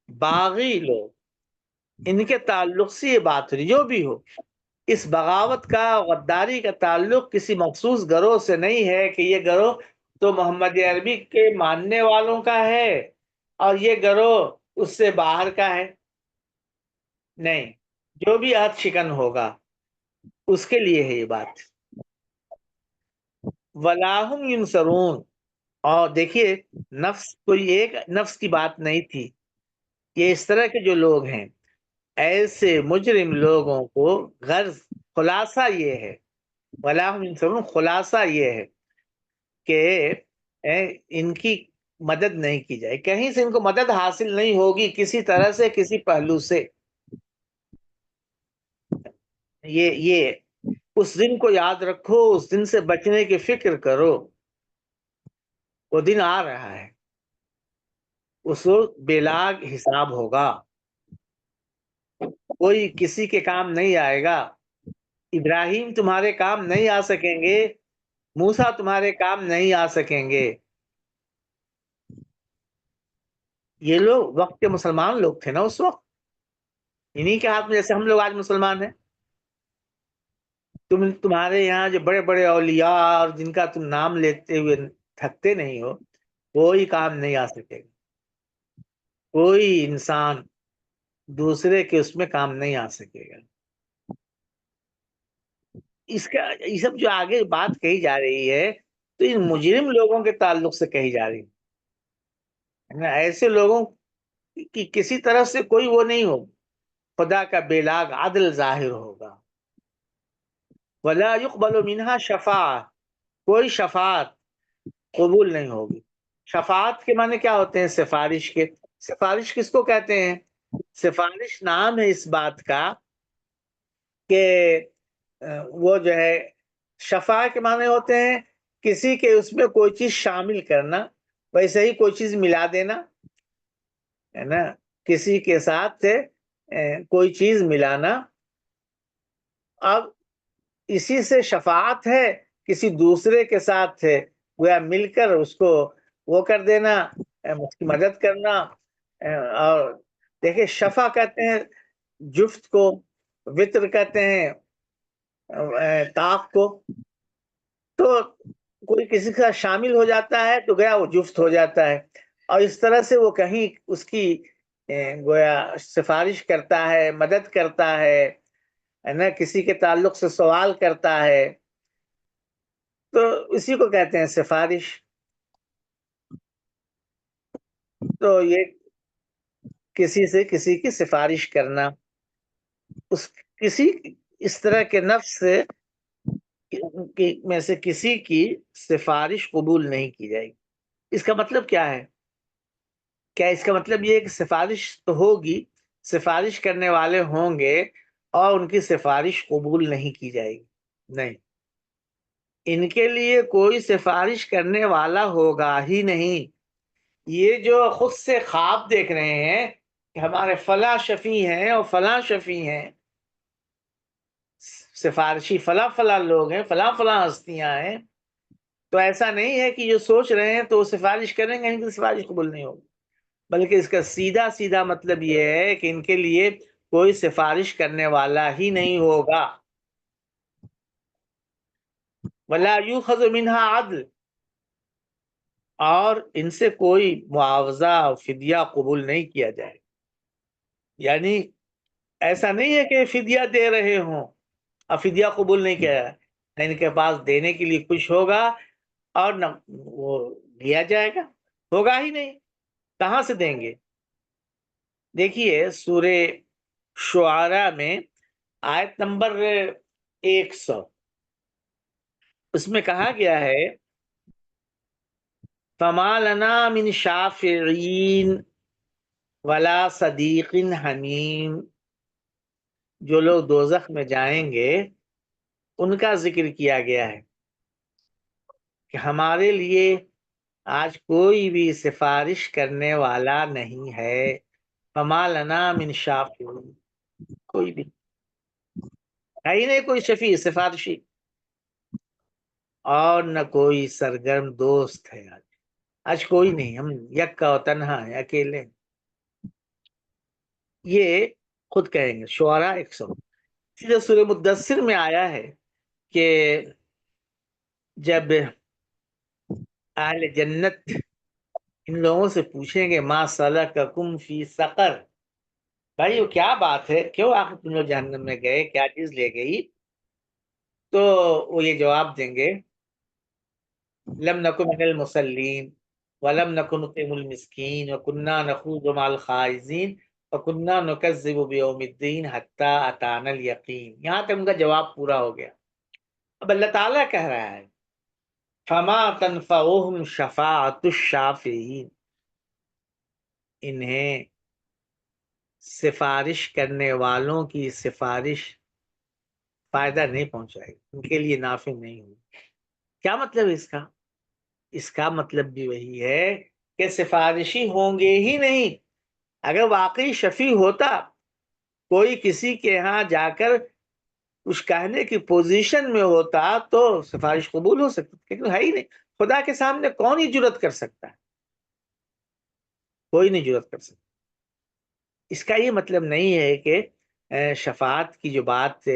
B: باغی لوگ، ان کے تعلق سے یہ بات ہو رہی، جو بھی ہو۔ اس بغاوت کا، غداری کا تعلق کسی مخصوص گروہ سے نہیں ہے کہ یہ گروہ تو محمد عربی کے ماننے والوں کا ہے اور یہ گروہ اس سے باہر کا ہے، نہیں، جو بھی عہد شکن ہوگا اس کے لیے ہے یہ بات۔ وَلَا هُمْ يُنصَرُونَ، اور دیکھیے، نفس کوئی ایک نفس کی بات نہیں تھی، یہ اس طرح کے جو لوگ ہیں، ایسے مجرم لوگوں کو غرض، خلاصہ یہ ہے، وَلَا هُمْ يُنصَرُونَ، خلاصہ یہ ہے کہ ان کی مدد نہیں کی جائے، کہیں سے ان کو مدد حاصل نہیں ہوگی، کسی طرح سے، کسی پہلو سے۔ یہ اس دن کو یاد رکھو، اس دن سے بچنے کی فکر کرو، وہ دن آ رہا ہے، اس وقت بے لاگ حساب ہوگا، کوئی کسی کے کام نہیں آئے گا۔ ابراہیم تمہارے کام نہیں آ سکیں گے، موسیٰ تمہارے کام نہیں آ سکیں گے۔ یہ لوگ وقت کے مسلمان لوگ تھے نا اس وقت، انہی کے ہاتھ میں، جیسے ہم لوگ آج مسلمان ہیں. تمہارے یہاں جو بڑے بڑے اولیاء اور جن کا تم نام لیتے ہوئے تھکتے نہیں ہو، کوئی کام نہیں آ سکے گا. کوئی انسان دوسرے کے اس میں کام نہیں آ سکے گا. اس کا یہ سب جو آگے بات کہی جا رہی ہے تو ان مجرم لوگوں کے تعلق سے کہی جا رہی ہے. ایسے لوگوں کی کسی طرف سے کوئی وہ نہیں ہو، خدا کا بے لاگ عدل ظاہر ہوگا. ولا يقبل منها شفاعہ، کوئی شفاعت قبول نہیں ہوگی. شفاعت کے معنی کیا ہوتے ہیں؟ سفارش کے. سفارش کس کو کہتے ہیں؟ سفارش نام ہے اس بات کا کہ وہ جو ہے شفاعت کے معنی ہوتے ہیں کسی کے اس میں کوئی چیز شامل کرنا، ویسے ہی کوئی چیز ملا دینا ہے نا، کسی کے ساتھ کوئی چیز ملانا. اب اسی سے شفاعت ہے، کسی دوسرے کے ساتھ ہے گویا مل کر اس کو وہ کر دینا، اس کی مدد کرنا. اور دیکھیں شفا کہتے ہیں جفت کو، وطر کہتے ہیں طاق کو. تو کوئی کسی کا شامل ہو جاتا ہے تو گیا وہ جفت ہو جاتا ہے، اور اس طرح سے وہ کہیں اس کی گویا سفارش کرتا ہے، مدد کرتا ہے نا، کسی کے تعلق سے سوال کرتا ہے، تو اسی کو کہتے ہیں سفارش. تو یہ کسی سے کسی کی سفارش کرنا، کسی اس طرح کے نفس سے میں سے کسی کی سفارش قبول نہیں کی جائے گی. اس کا مطلب کیا ہے؟ کیا اس کا مطلب یہ ہے کہ سفارش تو ہوگی، سفارش کرنے والے ہوں گے اور ان کی سفارش قبول نہیں کی جائے گی؟ نہیں، ان کے لیے کوئی سفارش کرنے والا ہوگا ہی نہیں. یہ جو خود سے خواب دیکھ رہے ہیں کہ ہمارے فلاں شفیع ہیں اور فلاں شفیع ہیں، سفارشی فلاں فلاں لوگ ہیں، فلاں فلاں ہستیاں ہیں، تو ایسا نہیں ہے کہ جو سوچ رہے ہیں تو وہ سفارش کریں گے ان کی سفارش قبول نہیں ہوگی، بلکہ اس کا سیدھا سیدھا مطلب یہ ہے کہ ان کے لیے کوئی سفارش کرنے والا ہی نہیں ہوگا. وَلَا يُؤْخَذُ مِنْهَا عَدْلٌ، اور ان سے کوئی معاوضہ اور فدیہ قبول نہیں کیا جائے. یعنی ایسا نہیں ہے کہ فدیہ دے رہے ہوں اور فدیہ قبول نہیں کیا جائے، نہ ان کے پاس دینے کے لیے کچھ ہوگا اور نہ وہ دیا جائے گا، ہوگا ہی نہیں. کہاں سے دیں گے؟ دیکھیے سورہ شعراء میں آیت نمبر 100، اس میں کہا گیا ہے فَمَا لَنَا مِن شَافِعِينَ وَلَا صَدِيقٍ حَمِيمٍ. جو لوگ دوزخ میں جائیں گے ان کا ذکر کیا گیا ہے کہ ہمارے لیے آج کوئی بھی سفارش کرنے والا نہیں ہے. فَمَا لَنَا مِن شَافِعِينَ، کوئی بھی ہے ہی نہیں، کوئی شفیع سفارشی، اور نہ کوئی سرگرم دوست ہے. آج کوئی نہیں، ہم یکا و تنہا ہے، اکیلے. یہ خود کہیں گے شعراء 100. سیدھے سورہ مدثر میں آیا ہے کہ جب اہل جنت ان لوگوں سے پوچھیں گے ما سلککم فی سقر، بھائی وہ کیا بات ہے، کیوں آخر تم لوگ جہنم میں گئے، کیا چیز لے گئی؟ تو وہ یہ جواب دیں گے لم نکن من المصلین ولم نکن نطعم المسکین وکنا نخوض مع الخائضین وکنا نکذب بیوم الدین حتی اتانا الیقین. یہاں تک ان کا جواب پورا ہو گیا. اب اللہ تعالیٰ کہہ رہا ہے فما تنفعهم شفاعت الشافعین، انہیں سفارش کرنے والوں کی سفارش فائدہ نہیں پہنچائے گی، ان کے لیے نافع نہیں ہوگی. کیا مطلب اس کا؟ اس کا مطلب بھی وہی ہے کہ سفارشی ہوں گے ہی نہیں. اگر واقعی شفیع ہوتا، کوئی کسی کے ہاں جا کر کچھ کہنے کی پوزیشن میں ہوتا تو سفارش قبول ہو سکتی، لیکن ہے ہی نہیں. خدا کے سامنے کون ہی جرت کر سکتا ہے؟ کوئی نہیں جرأت کر سکتا۔ اس کا یہ مطلب نہیں ہے کہ شفاعت کی جو بات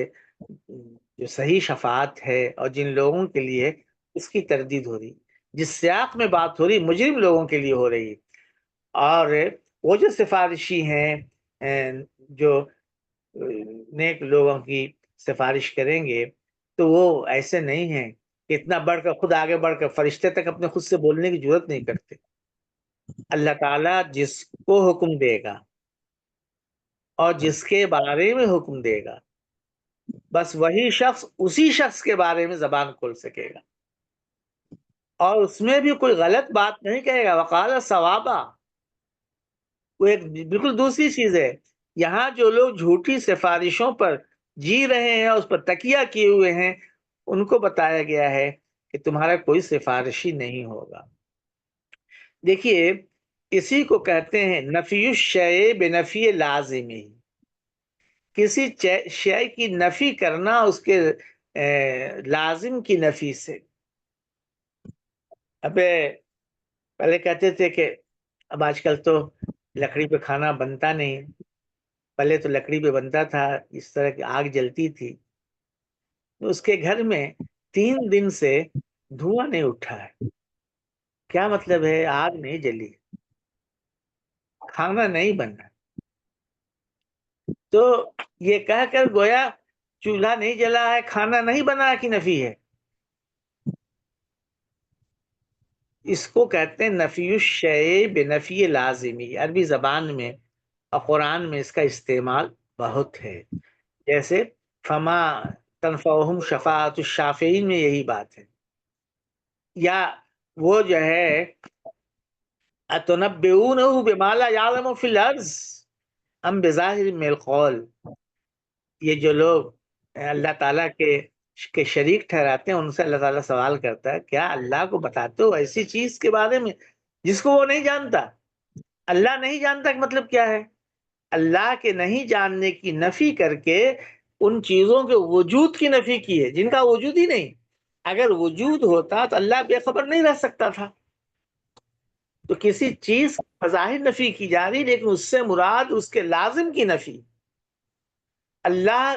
B: جو صحیح شفاعت ہے اور جن لوگوں کے لیے اس کی تردید ہو رہی، جس سیاق میں بات ہو رہی مجرم لوگوں کے لیے ہو رہی، اور وہ جو سفارشی ہیں جو نیک لوگوں کی سفارش کریں گے تو وہ ایسے نہیں ہیں کہ اتنا بڑھ کر خود آگے بڑھ کر فرشتے تک اپنے خود سے بولنے کی ضرورت نہیں کرتے۔ اللہ تعالیٰ جس کو حکم دے گا اور جس کے بارے میں حکم دے گا بس وہی شخص اسی شخص کے بارے میں زبان کھول سکے گا، اور اس میں بھی کوئی غلط بات نہیں کہے گا۔ وقال ثوابا، وہ ایک بالکل دوسری چیز ہے۔ یہاں جو لوگ جھوٹی سفارشوں پر جی رہے ہیں اور اس پر تکیہ کیے ہوئے ہیں ان کو بتایا گیا ہے کہ تمہارا کوئی سفارشی نہیں ہوگا۔ دیکھیے اسی کو کہتے ہیں نفی الشیء بنفی لازمی، کسی شے کی نفی کرنا اس کے لازم کی نفی سے۔ اب پہلے کہتے تھے کہ اب آج کل تو لکڑی پہ کھانا بنتا نہیں، پہلے تو لکڑی پہ بنتا تھا، اس طرح کی آگ جلتی تھی، اس کے گھر میں 3 دن سے دھواں نہیں اٹھا ہے۔ کیا مطلب ہے؟ آگ نہیں جلی، کھانا نہیں بنا۔ تو یہ کہہ کر گویا چولہا نہیں جلا ہے، کھانا نہیں بنا کی نفی ہے۔ اس کو کہتے ہیں نفی الشیء بنفی لازمی۔ عربی زبان میں اور قرآن میں اس کا استعمال بہت ہے، جیسے فما تنفعہم شفاعت الشافعین میں یہی بات ہے، یا وہ جو ہے اتنبئونہ بما لا یعلم فی الارض ام بظاہر من القول، یہ جو لوگ اللہ تعالیٰ کے شریک ٹھہراتے ہیں ان سے اللہ تعالیٰ سوال کرتا ہے کیا اللہ کو بتاتے ہو ایسی چیز کے بارے میں جس کو وہ نہیں جانتا؟ اللہ نہیں جانتا کہ مطلب کیا ہے؟ اللہ کے نہیں جاننے کی نفی کر کے ان چیزوں کے وجود کی نفی کی ہے جن کا وجود ہی نہیں۔ اگر وجود ہوتا تو اللہ بے خبر نہیں رہ سکتا تھا۔ تو کسی چیز بظاہر نفی کی جا رہی لیکن اس سے مراد اس کے لازم کی نفی، اللہ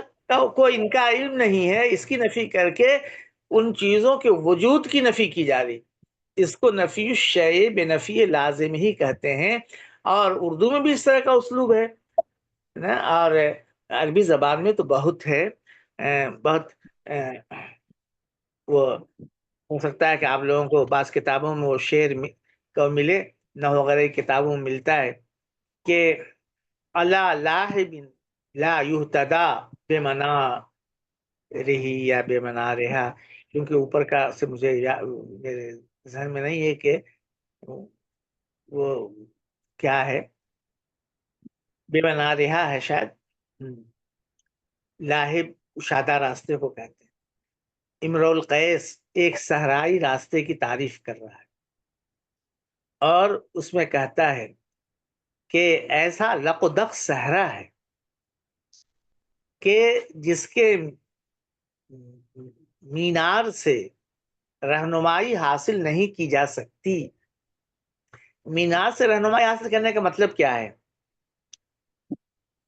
B: کو ان کا علم نہیں ہے اس کی نفی کر کے ان چیزوں کے وجود کی نفی کی جا رہی، اس کو نفی الشیء بنفی لازم ہی کہتے ہیں۔ اور اردو میں بھی اس طرح کا اسلوب ہے نا، اور عربی زبان میں تو بہت ہے، بہت وہ ہو سکتا ہے کہ آپ لوگوں کو بعض کتابوں میں وہ شعر کو ملے، نحو وغیرہ کی کتابوں میں ملتا ہے کہ الا لاہب لا یہتدا بے منا رہی یا بے منا رہا، کیونکہ اوپر کا سے مجھے میرے ذہن میں نہیں ہے کہ وہ کیا ہے، بے منا رہا ہے شاید، لاہب شادہ راستے کو کہتے ہیں۔ امرؤ القیس ایک صحرائی راستے کی تعریف کر رہا ہے اور اس میں کہتا ہے کہ ایسا لقدق صحرا ہے کہ جس کے مینار سے رہنمائی حاصل نہیں کی جا سکتی۔ مینار سے رہنمائی حاصل کرنے کا مطلب کیا ہے؟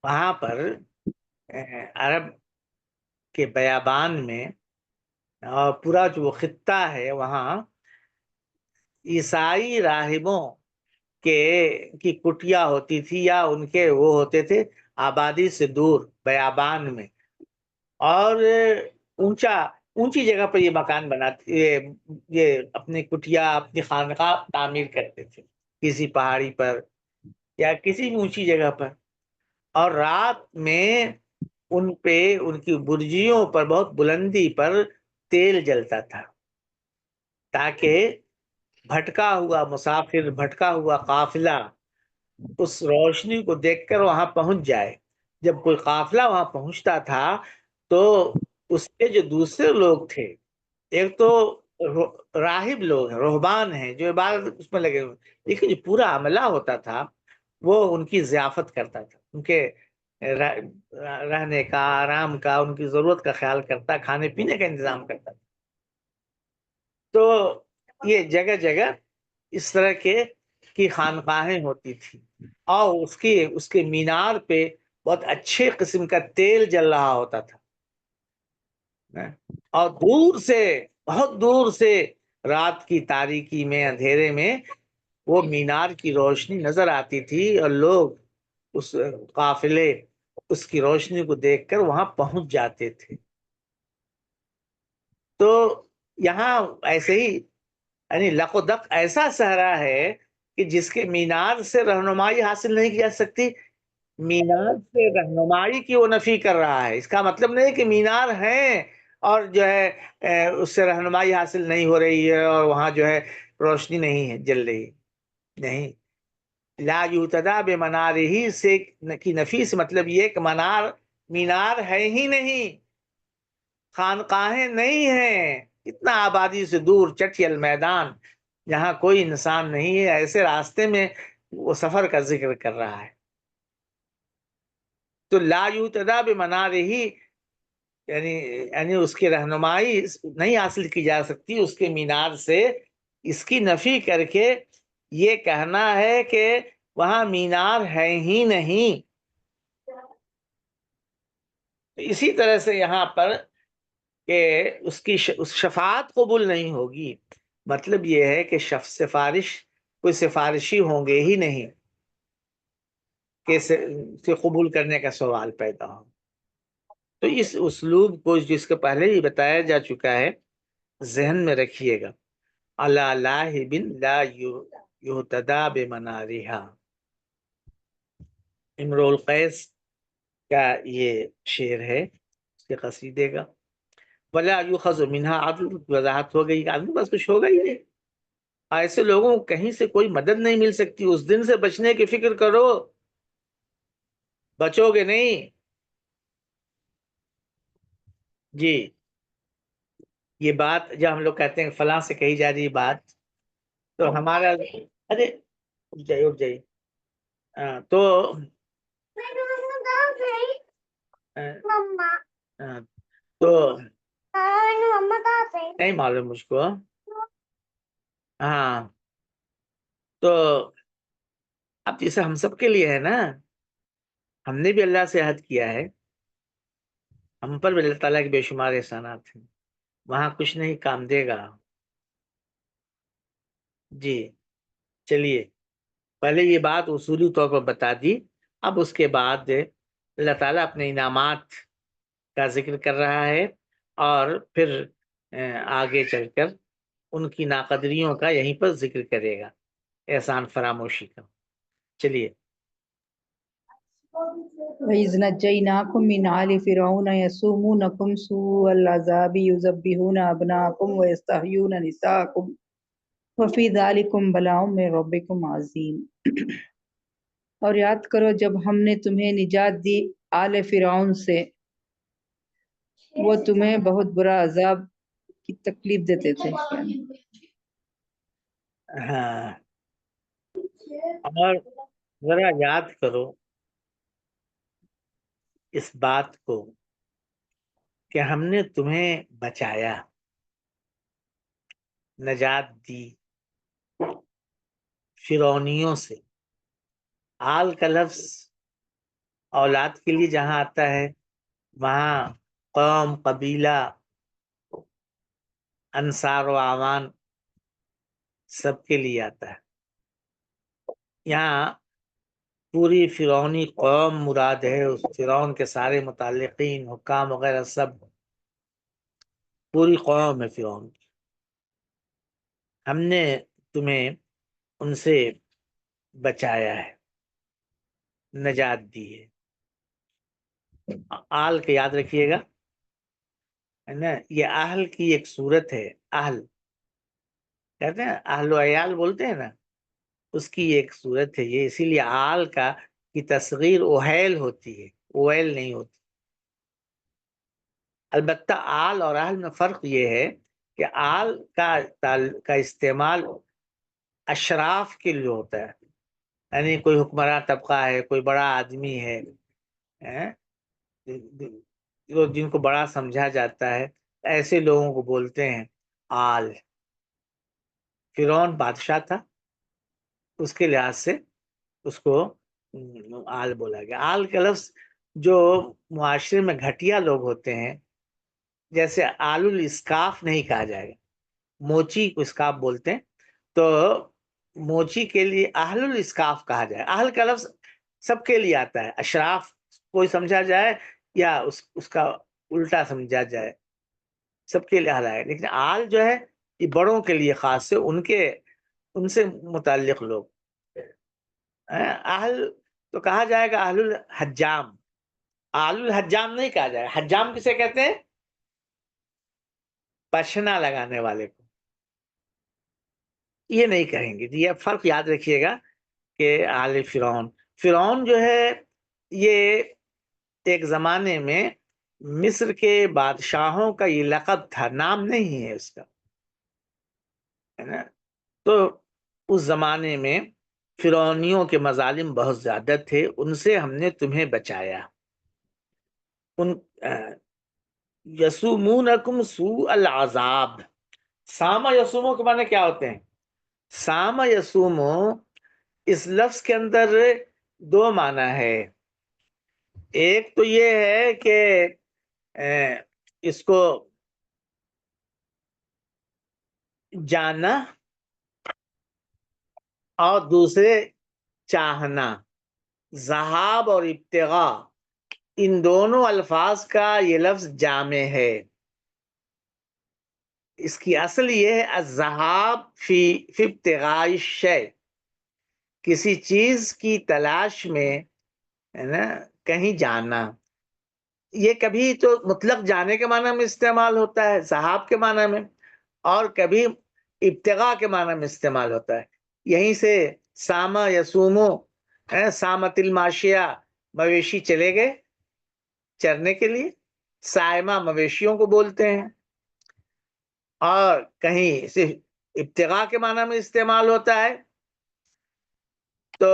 B: وہاں پر عرب کے بیابان میں اور پورا جو خطہ ہے وہاں عیسائی راہبوں کی کٹیا ہوتی تھی یا ان کے وہ ہوتے تھے آبادی سے دور بیابان میں، اور اونچی جگہ پر یہ مکان بناتے، یہ اپنی کٹیا اپنی خانقاہ تعمیر کرتے تھے کسی پہاڑی پر یا کسی بھی اونچی جگہ پر، اور رات میں ان پہ ان کی برجیوں پر بہت بلندی پر تیل جلتا تھا تاکہ بھٹکا ہوا مسافر، بھٹکا ہوا قافلہ اس روشنی کو دیکھ کر وہاں پہنچ جائے۔ جب کوئی قافلہ وہاں پہنچتا تھا تو اس کے جو دوسرے لوگ تھے، ایک تو راہب لوگ ہیں، رہبان ہیں جو عبادت اس میں لگے ہوئے، لیکن جو پورا عملہ ہوتا تھا وہ ان کی ضیافت کرتا تھا، ان کے رہنے کا، آرام کا، ان کی ضرورت کا خیال کرتا، کھانے پینے کا انتظام کرتا تھا۔ تو یہ جگہ جگہ اس طرح کے کی خانقاہیں ہوتی تھی اور اس کے مینار پہ بہت اچھے قسم کا تیل جل رہا ہوتا تھا، اور دور سے، بہت دور سے رات کی تاریکی میں، اندھیرے میں وہ مینار کی روشنی نظر آتی تھی اور لوگ اس قافلے اس کی روشنی کو دیکھ کر وہاں پہنچ جاتے تھے۔ تو یہاں ایسے ہی یعنی لقدق ایسا صحرا ہے کہ جس کے مینار سے رہنمائی حاصل نہیں کی جا سکتی، مینار سے رہنمائی کی وہ نفی کر رہا ہے۔ اس کا مطلب نہیں کہ مینار ہیں اور جو ہے اس سے رہنمائی حاصل نہیں ہو رہی ہے اور وہاں جو ہے روشنی نہیں ہے، جل رہی، نہیں۔ لا یہتدا بمنارہ سے کی نفی سے مطلب یہ کہ مینار ہے ہی نہیں، خانقاہیں نہیں ہیں، اتنا آبادی سے دور چٹیل میدان جہاں کوئی انسان نہیں ہے، ایسے راستے میں وہ سفر کا ذکر کر رہا ہے۔ تو لا یہتدا بمنارہ یعنی اس کی رہنمائی نہیں حاصل کی جا سکتی اس کے مینار سے، اس کی نفی کر کے یہ کہنا ہے کہ وہاں مینار ہے ہی نہیں۔ اسی طرح سے یہاں پر کہ اس شفاعت قبول نہیں ہوگی، مطلب یہ ہے کہ کوئی سفارشی ہوں گے ہی نہیں کہ اسے قبول کرنے کا سوال پیدا ہو۔ تو اس اسلوب کو جس کو پہلے ہی بتایا جا چکا ہے ذہن میں رکھیے گا، علی لاہب لا یہتدا بمنارہا، امرؤ القیس کا یہ شعر ہے اس کے قصیدے کا۔ ولا یؤخذ منہا عدل، وضاحت ہو گئی، آدمی بس کچھ ہوگا ہی نہیں، ایسے لوگوں کو کہیں سے کوئی مدد نہیں مل سکتی۔ اس دن سے بچنے کی فکر کرو، بچو گے نہیں۔ جی، یہ بات جب ہم لوگ کہتے ہیں فلاں سے کہی جا رہی بات تو ہمارا ارے اٹھ جائیے تو تو نہیں معلوم مجھ کو، ہاں تو اب جیسے ہم سب کے لیے ہے نا، ہم نے بھی اللہ سے عہد کیا ہے، ہم پر بھی اللہ تعالیٰ کے بے شمار احسانات ہیں، وہاں کچھ نہیں کام دے گا۔ جی چلیے، پہلے یہ بات اصولی طور پر بتا دی، اب اس کے بعد اللہ تعالیٰ اپنے انعامات کا ذکر کر رہا ہے اور پھر آگے چل کر ان کی ناقدریوں کا یہیں پر ذکر کرے گا، احسان فراموشی کا۔ چلیے،
C: وَإِذْ نَجَّيْنَاكُمْ مِنْ آلِ فِرْعَوْنَ يَسُومُونَكُمْ سُوءَ الْعَذَابِ يُذَبِّحُونَ أَبْنَاءَكُمْ وَيَسْتَحْيُونَ نِسَاءَكُمْ وَفِي ذَلِكُمْ بَلَاءٌ مِّن رَبِّكُمْ عَظِيمٌ۔ اور یاد کرو جب ہم نے تمہیں نجات دی آل فرعون سے، وہ تمہیں بہت برا عذاب کی تکلیف دیتے تھے۔
B: ہاں، اور ذرا یاد کرو اس بات کو کہ ہم نے تمہیں بچایا، نجات دی فرعونیوں سے۔ آل کا لفظ اولاد کے لیے جہاں آتا ہے وہاں قوم، قبیلہ، انصار و اعوان سب کے لیے آتا ہے۔ یہاں پوری فرعونی قوم مراد ہے، اس فرعون کے سارے متعلقین، حکام وغیرہ سب، پوری قوم ہے فرعون کی۔ ہم نے تمہیں ان سے بچایا ہے، نجات دی ہے۔ آل کے یاد رکھیے گا، ہے نا، یہ اہل کی ایک صورت ہے، اہل کہتے ہیں، اہل و عیال بولتے ہیں نا، اس کی ایک صورت ہے یہ، اسی لیے آل کی تصغیر اوہیل ہوتی ہے، اویل نہیں ہوتی۔ البتہ آل اور اہل میں فرق یہ ہے کہ آل کا استعمال اشراف کے لیے ہوتا ہے، یعنی کوئی حکمراں طبقہ ہے، کوئی بڑا آدمی ہے، جن کو بڑا سمجھا جاتا ہے، ایسے لوگوں کو بولتے ہیں آل۔ فرعون بادشاہ تھا، اس کے لحاظ سے اس کو آل بولا گیا. آل کا لفظ جو معاشرے میں گھٹیا لوگ ہوتے ہیں، جیسے آل الاسکاف نہیں کہا جائے گا. موچی کو اسکاف بولتے ہیں، تو موچی کے لیے اہل الاسکاف کہا جائے. اہل کا لفظ سب کے لیے آتا ہے، اشراف کوئی سمجھا جائے یا اس کا الٹا سمجھا جائے، سب کے لیے اہل ہے. لیکن آل جو ہے یہ بڑوں کے لیے خاص ہے، ان سے متعلق لوگ. اہل تو کہا جائے گا اہل الحجام. آل الحجام نہیں کہا جائے گا. حجام کسے کہتے ہیں؟ پشنا لگانے والے کو. یہ نہیں کہیں گے. یہ فرق یاد رکھیے گا کہ آل فرعون جو ہے یہ ایک زمانے میں مصر کے بادشاہوں کا یہ لقب تھا، نام نہیں ہے اس کا، ہے نا. تو اس زمانے میں فرعونیوں کے مظالم بہت زیادہ تھے، ان سے ہم نے تمہیں بچایا. ان یسومونکم سوء العذاب. ساما یسومو کے معنی کیا ہوتے ہیں؟ ساما یسومو اس لفظ کے اندر دو معنی ہے. ایک تو یہ ہے کہ اس کو جانا، اور دوسرے چاہنا. ذہاب اور ابتغاء ان دونوں الفاظ کا یہ لفظ جامع ہے. اس کی اصل یہ ہے الذہاب فی ابتغاء الشیء، کسی چیز کی تلاش میں، ہے نا، کہیں جانا. یہ کبھی تو مطلق جانے کے معنی میں استعمال ہوتا ہے ذہاب کے معنی میں، اور کبھی ابتغاء کے معنی میں استعمال ہوتا ہے. یہیں سے ساما یسومو، سامت الماشیہ، مویشی چلے گئے چرنے کے لیے. سائمہ مویشیوں کو بولتے ہیں. اور کہیں صرف ابتغاء کے معنی میں استعمال ہوتا ہے تو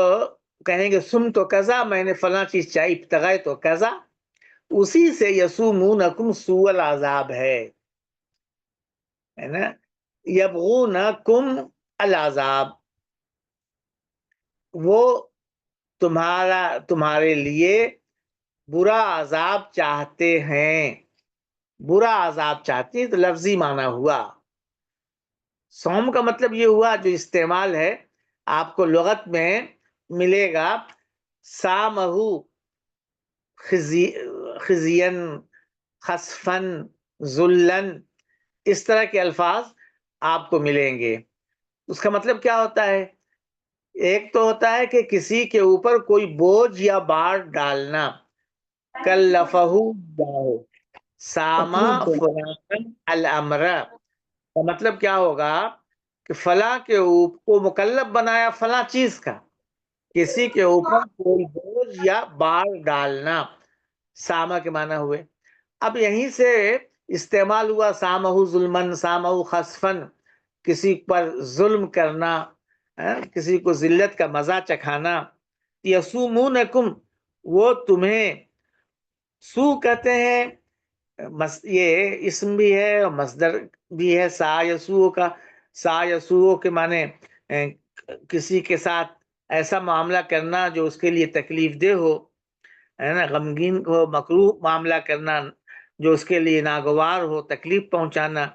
B: کہیں گے سم تو کذا، میں نے فلاں چیز چاہی، ابتغاء تو کذا. اسی سے یسومونکم سوء العذاب ہے نا. یبغونکم العذاب، وہ تمہارے لیے برا عذاب چاہتے ہیں. برا عذاب چاہتی ہیں تو لفظی معنی ہوا. سوم کا مطلب یہ ہوا جو استعمال ہے آپ کو لغت میں ملے گا، سامہو خزین، خسفن، ذلن، اس طرح کے الفاظ آپ کو ملیں گے. اس کا مطلب کیا ہوتا ہے؟ ایک تو ہوتا ہے کہ کسی کے اوپر کوئی بوجھ یا بار ڈالنا. کلفہ ساما فلان الامر کا مطلب کیا ہوگا کہ فلاں کے اوپر کو مکلف بنایا فلاں چیز کا، کسی کے اوپر کوئی بوجھ یا بار ڈالنا. ساما کے معنی ہوئے. اب یہیں سے استعمال ہوا سامہ ظلمن، سامہ خسفن، کسی پر ظلم کرنا، کسی کو ذلت کا مزہ چکھانا. یسومونکم، وہ تمہیں، سو کہتے ہیں یہ اسم بھی ہے اور مصدر بھی ہے سا یسوع کا. سا یسوع کے معنی کسی کے ساتھ ایسا معاملہ کرنا جو اس کے لیے تکلیف دہ ہو، ہے نا، غمگین ہو، مکروہ معاملہ کرنا جو اس کے لیے ناگوار ہو، تکلیف پہنچانا.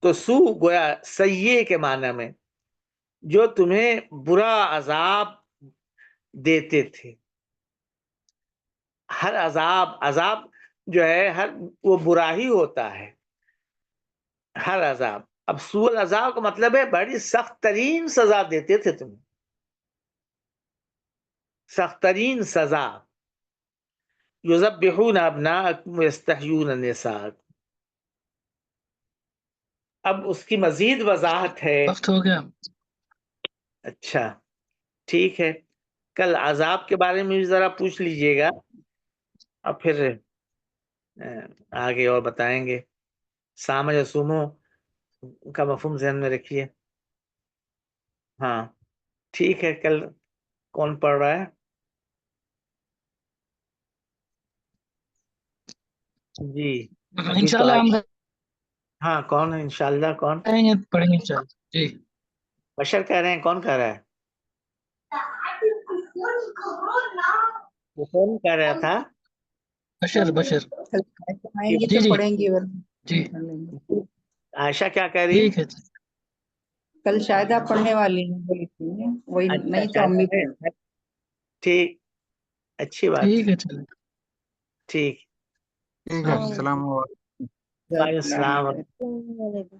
B: تو سو گویا سیئے کے معنی میں جو تمہیں برا عذاب دیتے تھے. ہر عذاب جو ہے ہر وہ برا ہی ہوتا ہے، ہر عذاب. اب سوء العذاب کا مطلب ہے بڑی سخت ترین سزا دیتے تھے تمہیں، سخت ترین سزا. یذبحون ابناءکم ویستحیون نساءکم. اب اس کی مزید وضاحت ہے.
D: وقت ہو گیا.
B: اچھا ٹھیک ہے، کل عذاب کے بارے میں بھی ذرا پوچھ لیجئے گا اور پھر آگے اور بتائیں گے. سامع یسومو کا مفہوم ذہن میں رکھیے. ہاں ٹھیک ہے، کل کون پڑھ رہا ہے؟ جی ابھی تو
D: انشاءاللہ ہم
B: ہاں کون ہے انشاءاللہ؟ کون؟
D: پڑھیں گے انشاءاللہ. جی
B: بشر کہہ رہے ہیں؟ کون کہہ رہا ہے؟ وہ کون کر رہا تھا؟
D: بشر بشر
C: کل آئیں گی
D: جی
C: تو
D: جی
C: پڑھیں گی ورنہ
D: جی
C: پڑھ لیں گے۔
B: عائشہ کیا کہہ رہی؟
D: ٹھیک ہے جی
C: کل شاید آپ پڑھنے والی ہیں بولی تھی وہی
B: اچھا
C: نہیں تو امی پڑھ
B: اچھا ٹھیک، اچھی بات
D: ٹھیک ہے چلے
B: ٹھیک.
E: ٹھیک ہے السلام علیکم
B: وعلیکم السلام.
G: علیکم.